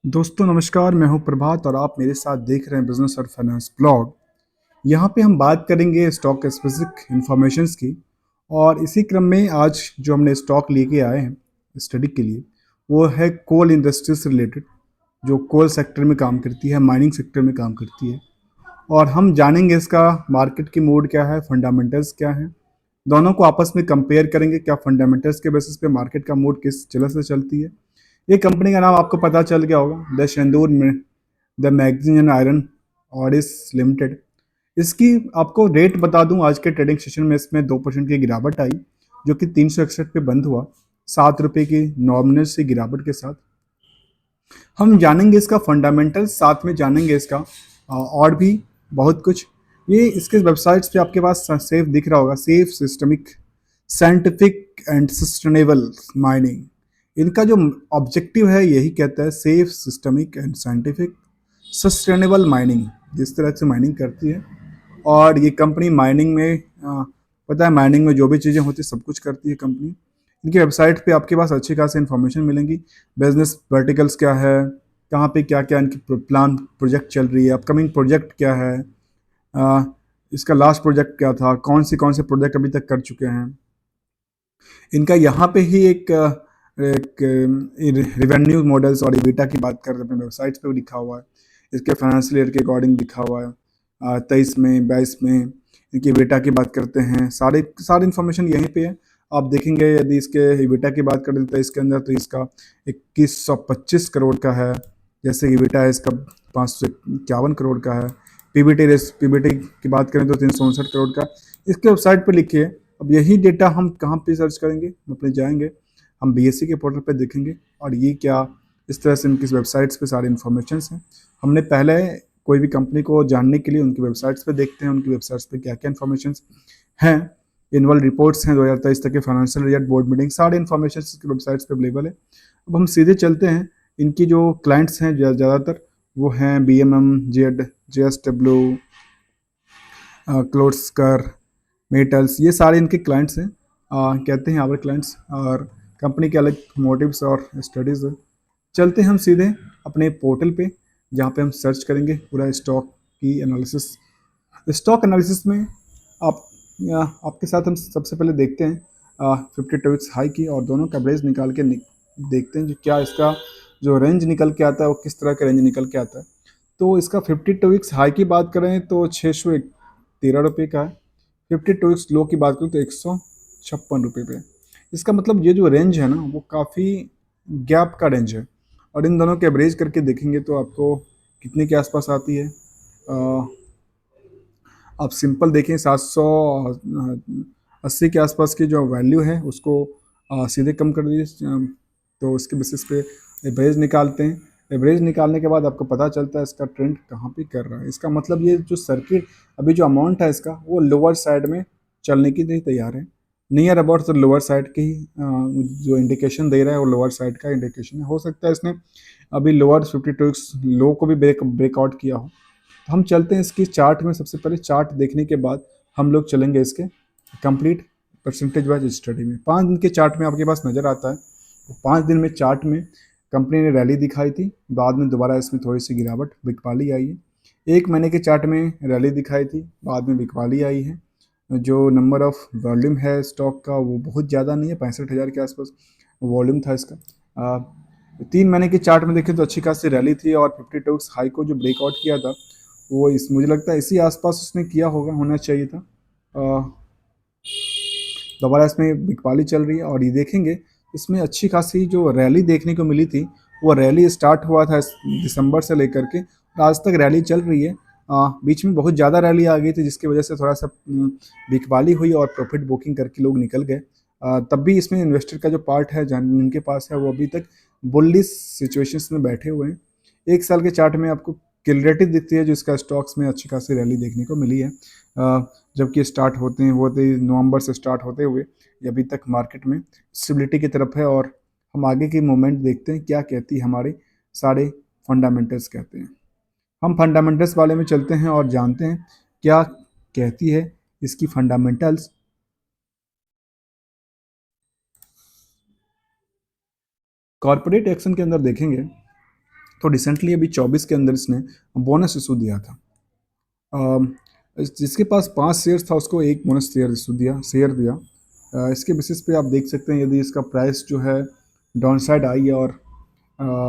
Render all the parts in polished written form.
दोस्तों नमस्कार, मैं हूं प्रभात और आप मेरे साथ देख रहे हैं बिजनेस और फाइनेंस ब्लॉग। यहाँ पे हम बात करेंगे स्टॉक स्पेसिफिक इंफॉर्मेशंस की। और इसी क्रम में आज जो हमने स्टॉक लेके आए हैं स्टडी के लिए, वो है कोल इंडस्ट्री से रिलेटेड, जो कोल सेक्टर में काम करती है, माइनिंग सेक्टर में काम करती है। और हम जानेंगे इसका मार्केट की मूड क्या है, फंडामेंटल्स क्या है, दोनों को आपस में कंपेयर करेंगे। क्या फंडामेंटल्स के बेसिस पे मार्केट का मूड किस तरह से चलती है। ये कंपनी का नाम आपको पता चल गया होगा, द शेंदूर में द मैगजीन एंड आयरन ऑडिस लिमिटेड। इसकी आपको रेट बता दूं, आज के ट्रेडिंग सेशन में इसमें 2% की गिरावट आई, जो कि 361 पे बंद हुआ, 7 रुपए की नॉमिनल से गिरावट के साथ। हम जानेंगे इसका फंडामेंटल, साथ में जानेंगे इसका और भी बहुत कुछ। ये इसके वेबसाइट्स पे आपके पास सेफ दिख रहा होगा, safe systemic scientific and sustainable mining. इनका जो ऑब्जेक्टिव है यही कहता है, safe systemic and scientific sustainable mining, जिस तरह से माइनिंग करती है। और ये कंपनी माइनिंग में पता है, माइनिंग में जो भी चीज़ें होती है सब कुछ करती है कंपनी। इनकी वेबसाइट पे आपके पास अच्छी खासी इन्फॉर्मेशन मिलेंगी। बिजनेस वर्टिकल्स क्या है, कहाँ पे क्या क्या इनकी प्लान प्रोजेक्ट चल रही है, अपकमिंग प्रोजेक्ट क्या है, अ, इसका लास्ट प्रोजेक्ट क्या था, कौन से प्रोजेक्ट अभी तक कर चुके हैं। इनका यहाँ पे ही एक रिवेन्यू मॉडल्स और इबिटा की बात कर रहे हैं, अपने वेबसाइट पे भी लिखा हुआ है। इसके फाइनेंशियल ईयर के अकॉर्डिंग लिखा हुआ है, 23 में 22 में। इनकी इबिटा की बात करते हैं, सारी इन्फॉर्मेशन यहीं पे है। आप देखेंगे, यदि इसके इबिटा की बात करें तो इसके अंदर तो इसका 2125 करोड़ का है, जैसे इबिटा है इसका 551 करोड़ का है। पीबीटी की बात करें तो 359 करोड़ का इसके वेबसाइट पे लिखी है। अब यही डेटा हम कहाँ पे सर्च करेंगे, हम अपने जाएंगे, हम बीएससी के पोर्टल पे देखेंगे। और ये क्या, इस तरह से उनकी वेबसाइट्स पे सारे इन्फॉर्मेशन हैं। हमने पहले कोई भी कंपनी को जानने के लिए उनकी वेबसाइट्स पे देखते हैं, उनकी वेबसाइट्स पे क्या क्या इन्फॉर्मेशन हैं। एनुअल रिपोर्ट्स हैं 2023 तक के, फाइनेंशियल रिजल्ट, बोर्ड मीटिंग, सारे इन्फॉर्मेशन इसकी वेबसाइट्स पे अवेलेबल है। अब हम सीधे चलते हैं। इनकी जो क्लाइंट्स हैं ज़्यादातर वो हैं BMM, जेड, JSW, क्लोड्सकर, मेटल्स, ये सारे इनके क्लाइंट्स हैं। कहते हैं आवर क्लाइंट्स, और कंपनी के अलग मोटिव्स और स्टडीज़ है। चलते हैं हम सीधे अपने पोर्टल पे, जहाँ पे हम सर्च करेंगे पूरा स्टॉक की एनालिसिस। स्टॉक एनालिसिस में आप आपके साथ हम सबसे पहले देखते हैं 52 हाई की, और दोनों का एवरेज निकाल के देखते हैं जो क्या इसका जो रेंज निकल के आता है वो किस तरह का रेंज निकल के आता है। तो इसका 52 हाई की बात करें तो 613 रुपये का है। 52 लो की बात करूँ तो 156 रुपये पे। इसका मतलब ये जो रेंज है ना, वो काफ़ी गैप का रेंज है। और इन दोनों के एवरेज करके देखेंगे तो आपको कितने के आसपास आती है। आप सिंपल देखें, 780 के आसपास की जो वैल्यू है उसको सीधे कम कर दीजिए। तो उसके बेसिस पे एवरेज निकालते हैं। एवरेज निकालने के बाद आपको पता चलता है इसका ट्रेंड कहाँ पे कर रहा है। इसका मतलब ये जो सर्किट अभी जो अमाउंट है इसका, वो लोअर साइड में चलने के लिए तैयार है। नियर अबाउट तो लोअर साइड की ही जो इंडिकेशन दे रहा है वो लोअर साइड का इंडिकेशन है। हो सकता है इसने अभी लोअर 52 लो को भी ब्रेकआउट किया हो। तो हम चलते हैं इसकी चार्ट में। सबसे पहले चार्ट देखने के बाद हम लोग चलेंगे इसके कंप्लीट परसेंटेज वाइज स्टडी में। 5 दिन के चार्ट में आपके पास नज़र आता है, तो 5 दिन में चार्ट में कंपनी ने रैली दिखाई थी, बाद में दोबारा इसमें थोड़ी सी गिरावट, बिकवाली आई है। 1 महीने के चार्ट में रैली दिखाई थी, बाद में बिकवाली आई है। जो नंबर ऑफ वॉल्यूम है स्टॉक का वो बहुत ज़्यादा नहीं है, 65,000 के आसपास वॉल्यूम था इसका। 3 महीने के चार्ट में देखें तो अच्छी खासी रैली थी, और 52 हाई को जो ब्रेकआउट किया था वो मुझे लगता है इसी आसपास उसने किया होना चाहिए था। दोबारा इसमें बिकवाली चल रही है, और ये देखेंगे इसमें अच्छी खासी जो रैली देखने को मिली थी, वो रैली स्टार्ट हुआ था दिसंबर से लेकर के, और आज तक रैली चल रही है। बीच में बहुत ज़्यादा रैली आ गई थी, जिसकी वजह से थोड़ा सा बिकवाली हुई और प्रॉफिट बुकिंग करके लोग निकल गए। तब भी इसमें इन्वेस्टर का जो पार्ट है जिनके पास है, वो अभी तक बुलिश सिचुएशंस में बैठे हुए हैं। 1 साल के चार्ट में आपको क्लियरिटी दिखती है जो इसका स्टॉक्स में अच्छी खासी रैली देखने को मिली है। जबकि स्टार्ट होते नवंबर से स्टार्ट होते हुए ये अभी तक मार्केट में स्टेबिलिटी की तरफ है। और हम आगे की मूवमेंट देखते हैं क्या कहती है, हमारे सारे फंडामेंटल्स कहते हैं। हम फंडामेंटल्स वाले में चलते हैं और जानते हैं क्या कहती है इसकी फंडामेंटल्स। कॉरपोरेट एक्शन के अंदर देखेंगे तो रिसेंटली अभी 24 के अंदर इसने बोनस इशू दिया था। अम, जिसके पास 5 शेयर था उसको एक बोनस शेयर दिया। इसके बेसिस पे आप देख सकते हैं यदि इसका प्राइस जो है डाउन साइड आई और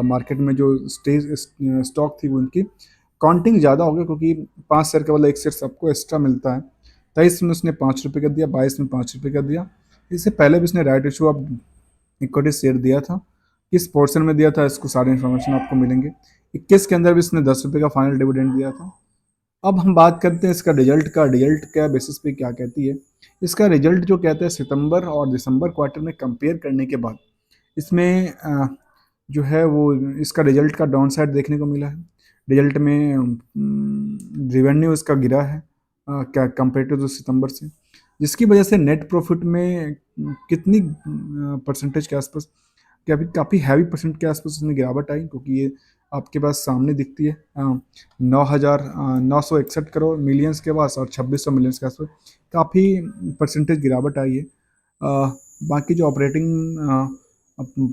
मार्केट में जो स्टॉक थी वो उनकी काउंटिंग ज़्यादा हो गया, क्योंकि 5 शेयर के बदले एक शेयर सबको एक्स्ट्रा मिलता है। 23 में उसने 5 रुपये का दिया, 22 में 5 रुपये का दिया। इससे पहले भी उसने right issue of equity share दिया था। किस पोर्शन में दिया था इसको सारे इन्फॉर्मेशन आपको मिलेंगे। 21 के अंदर भी इसने 10 रुपये का फाइनल डिविडेंड दिया था। अब हम बात करते हैं इसका रिजल्ट का। रिजल्ट क्या बेसिस पे क्या कहती है, इसका रिजल्ट जो कहता है सितंबर और दिसंबर क्वार्टर में कंपेयर करने के बाद इसमें जो है वो इसका रिजल्ट का डाउन साइड देखने को मिला है। रिजल्ट में रिवेन्यू इसका गिरा है क्या कंपेयर टू सितंबर से, जिसकी वजह से नेट प्रॉफिट में कितनी परसेंटेज के आसपास, काफ़ी हैवी परसेंट के आसपास उसमें गिरावट आई, क्योंकि ये आपके पास सामने दिखती है 9,961 करोड़ मिलियंस के पास और 2600 मिलियंस के आसपास काफ़ी परसेंटेज गिरावट आई है। बाकी जो ऑपरेटिंग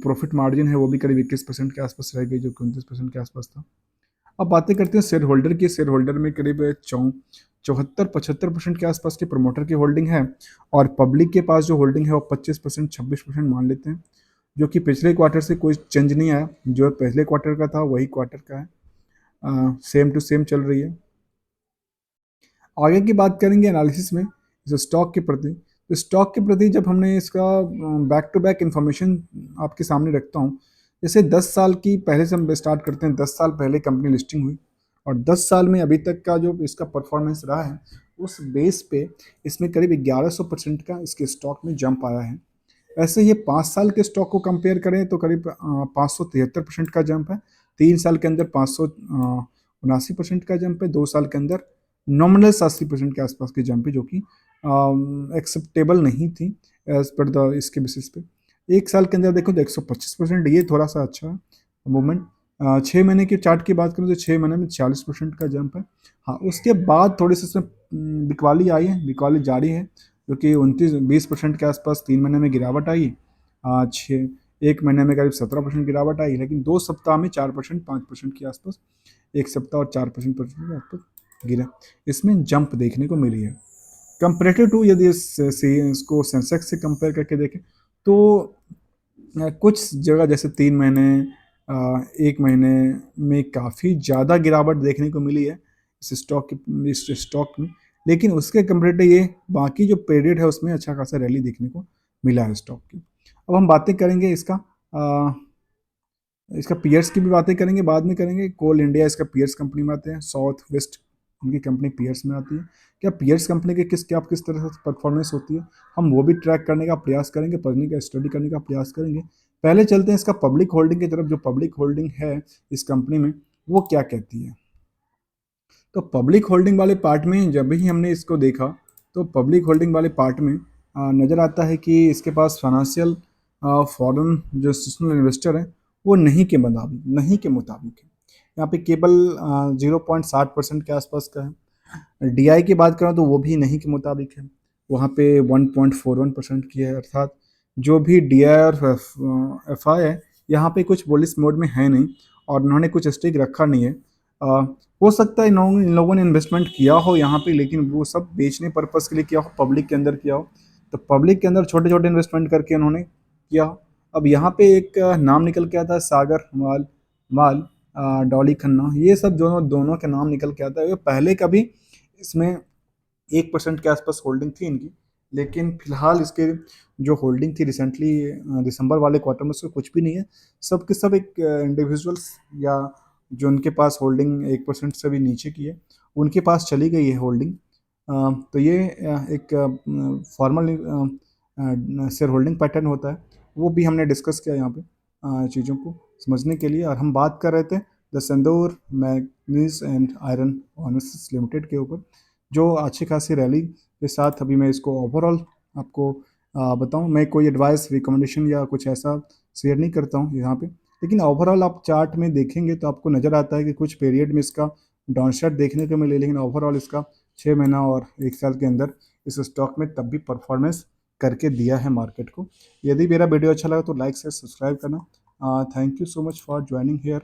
प्रॉफिट मार्जिन है वो भी करीब 21% के आसपास रह गई, जो कि 29% के आसपास था। अब बातें करते हैं शेयर होल्डर की। शेयर होल्डर में करीब 74-75% के आसपास की प्रमोटर की होल्डिंग है, और पब्लिक के पास जो होल्डिंग है वो 25% 26% मान लेते हैं, जो कि पिछले क्वार्टर से कोई चेंज नहीं आया। जो पहले क्वार्टर का था वही क्वार्टर का है, सेम टू सेम चल रही है। आगे की बात करेंगे एनालिसिस में जो स्टॉक के प्रति। तो स्टॉक के प्रति जब हमने इसका बैक टू बैक इंफॉर्मेशन आपके सामने रखता हूँ, जैसे 10 साल की पहले से हम स्टार्ट करते हैं। 10 साल पहले कंपनी लिस्टिंग हुई और 10 साल में अभी तक का जो इसका परफॉर्मेंस रहा है, उस बेस पे इसमें करीब 1100% का इसके स्टॉक में जंप आया है। ऐसे ये 5 साल के स्टॉक को कंपेयर करें तो करीब 573% का जंप है। 3 साल के अंदर 579% का जंप है। 2 साल के अंदर नॉमिनल 80% के आसपास की जंप है, जो कि एक्सेप्टेबल नहीं थी एज पर द इसके बेसिस पे। 1 साल के अंदर देखो तो 125%, ये थोड़ा सा अच्छा है मूवमेंट। 6 महीने की चार्ट की बात करें तो 6 महीने में 40% का जंप है। हाँ, उसके बाद थोड़ी सी इसमें बिकवाली आई है, बिकवाली जारी है, जो कि 29-20% के आसपास 3 महीने में गिरावट आई। छः 1 महीने में करीब 17% गिरावट आई, लेकिन 2 सप्ताह में 4% 5% के आसपास, 1 सप्ताह और 4% के आसपास गिरा, इसमें जंप देखने को मिली है। कंपेरेटिव टू यदि इसको सेंसेक्स से कंपेयर करके देखें तो कुछ जगह जैसे 3 महीने 1 महीने में काफ़ी ज़्यादा गिरावट देखने को मिली है इस स्टॉक में, लेकिन उसके कंपेरेटिव ये बाकी जो पीरियड है उसमें अच्छा खासा रैली देखने को मिला है स्टॉक की। अब हम बातें करेंगे इसका पीयर्स की भी बातें करेंगे, बाद में करेंगे। कोल इंडिया इसका पीयर्स कंपनी में आते हैं, साउथ वेस्ट उनकी कंपनी पीयर्स में आती है। क्या पीयर्स कंपनी के किस तरह से परफॉर्मेंस होती है, हम वो भी ट्रैक करने का प्रयास करेंगे, पढ़ने का स्टडी करने का प्रयास करेंगे। पहले चलते हैं इसका पब्लिक होल्डिंग की तरफ। जो पब्लिक होल्डिंग है इस कंपनी में वो क्या कहती है। तो पब्लिक होल्डिंग वाले पार्ट में जब भी हमने इसको देखा तो पब्लिक होल्डिंग वाले पार्ट में नज़र आता है कि इसके पास फाइनेंशियल फॉरेन जो इंस्टीट्यूशनल इन्वेस्टर हैं वो नहीं के मुताबिक है। यहाँ पे केवल 0.60% के आसपास का है। डीआई की बात करें तो वो भी नहीं के मुताबिक है, वहाँ पे 1.41% की है। अर्थात जो भी डीआई और एफआई है यहाँ पे कुछ बुलिश मोड में है नहीं, और उन्होंने कुछ स्टेक रखा नहीं है। हो सकता है इन लोगों ने इन्वेस्टमेंट किया हो यहाँ पे, लेकिन वो सब बेचने पर्पज़ के लिए किया हो, पब्लिक के अंदर किया हो। तो पब्लिक के अंदर छोटे छोटे इन्वेस्टमेंट करके उन्होंने किया हो। अब यहाँ पे एक नाम निकल के आता है सागर माल डॉली खन्ना, ये सब दोनों के नाम निकल के आता है। ये पहले कभी इसमें 1% के आसपास होल्डिंग थी इनकी, लेकिन फिलहाल इसके जो होल्डिंग थी रिसेंटली दिसंबर वाले क्वार्टर में उसका कुछ भी नहीं है। सब के सब एक इंडिविजुअल्स या जो उनके पास होल्डिंग 1% से भी नीचे की है उनके पास चली गई है होल्डिंग। तो ये एक फॉर्मल शेयर होल्डिंग पैटर्न होता है, वो भी हमने डिस्कस किया यहाँ पे चीज़ों को समझने के लिए। और हम बात कर रहे थे the संदूर manganese and iron honours limited के ऊपर, जो अच्छी खासी रैली के साथ अभी मैं इसको ओवरऑल आपको बताऊं। मैं कोई एडवाइस रिकमेंडेशन या कुछ ऐसा शेयर नहीं करता हूं यहाँ पे, लेकिन ओवरऑल आप चार्ट में देखेंगे तो आपको नज़र आता है कि कुछ पीरियड में इसका डाउनसाइड देखने को मिले, लेकिन ओवरऑल इसका 6 महीना और 1 साल के अंदर इस स्टॉक में तब भी परफॉर्मेंस करके दिया है मार्केट को। यदि मेरा वीडियो अच्छा लगा तो लाइक से सब्सक्राइब करना। Thank you so much for joining hair.